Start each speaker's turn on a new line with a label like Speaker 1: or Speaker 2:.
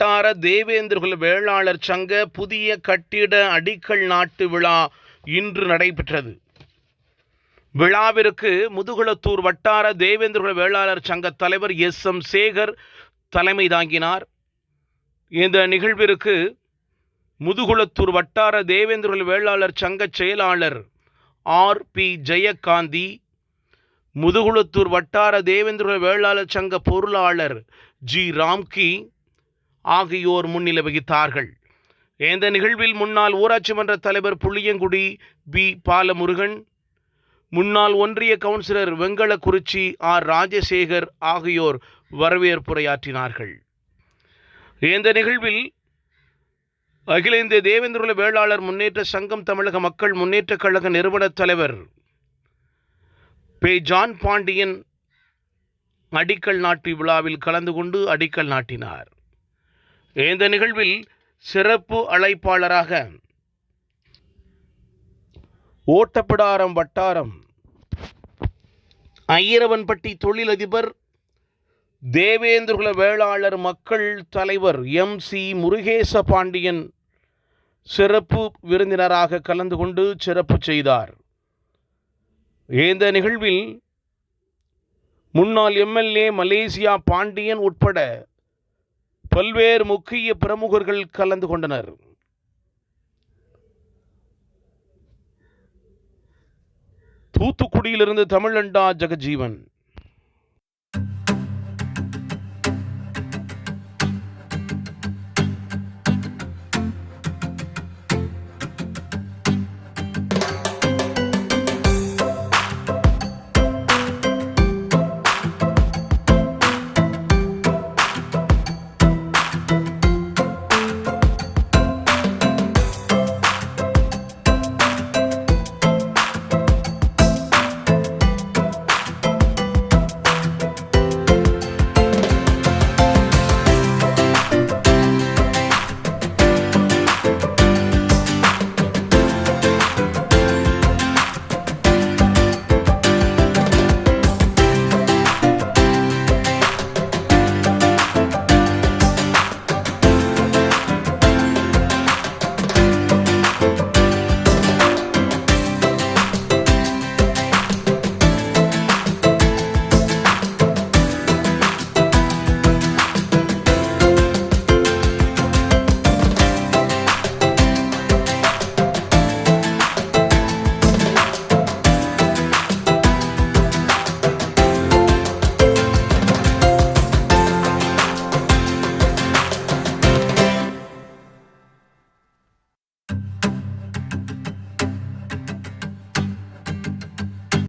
Speaker 1: வட்டார தேவேந்திரகுல வேளாளர் சங்க புதிய கட்டிட அடிக்கல் நாட்டு விழா இன்று நடைபெற்றது. விழாவிற்கு முதுகுளத்தூர் வட்டார தேவேந்திரகுல வேளாளர் சங்க தலைவர் எம் சேகர் தலைமை தாங்கினார். இந்த நிகழ்விற்கு முதுகுளத்தூர் வட்டார தேவேந்திரகுல வேளாளர் சங்க செயலாளர் பி ஜெயகாந்தி, முதுகுளத்தூர் வட்டார தேவேந்திரகுல வேளாளர் சங்க பொருளாளர் ராம்கி ஆகியோர் முன்னிலை வகித்தார்கள். இந்த நிகழ்வில் முன்னாள் ஊராட்சி மன்ற தலைவர் புளியங்குடி பாலமுருகன், முன்னாள் ஒன்றிய கவுன்சிலர் வெங்கலக்குறிச்சி ராஜசேகர் ஆகியோர் வரவேற்புரையாற்றினார்கள். இந்த நிகழ்வில் அகில இந்திய தேவேந்திரகுல வேளாளர் முன்னேற்ற சங்கம் தமிழக மக்கள் முன்னேற்ற கழக நிறுவன தலைவர் ஜான் பாண்டியன் அடிக்கல் நாட்டு விழாவில் கலந்து கொண்டு அடிக்கல் நாட்டினார். இந்த நிகழ்வில் சிறப்பு அழைப்பாளராக ஓட்டப்பிடாரம் வட்டாரம் ஐயரவன்பட்டி தொழிலதிபர் தேவேந்திரகுல வேளாளர் மக்கள் தலைவர் சி முருகேச பாண்டியன் சிறப்பு விருந்தினராக கலந்து கொண்டு சிறப்பு செய்தார். இந்த நிகழ்வில் முன்னாள் எம்எல்ஏ மலேசியா பாண்டியன் உட்பட பல்வேறு முக்கிய பிரமுகர்கள் கலந்து கொண்டனர். தூத்துக்குடியிலிருந்து தமிழண்டா ஜெகஜீவன்.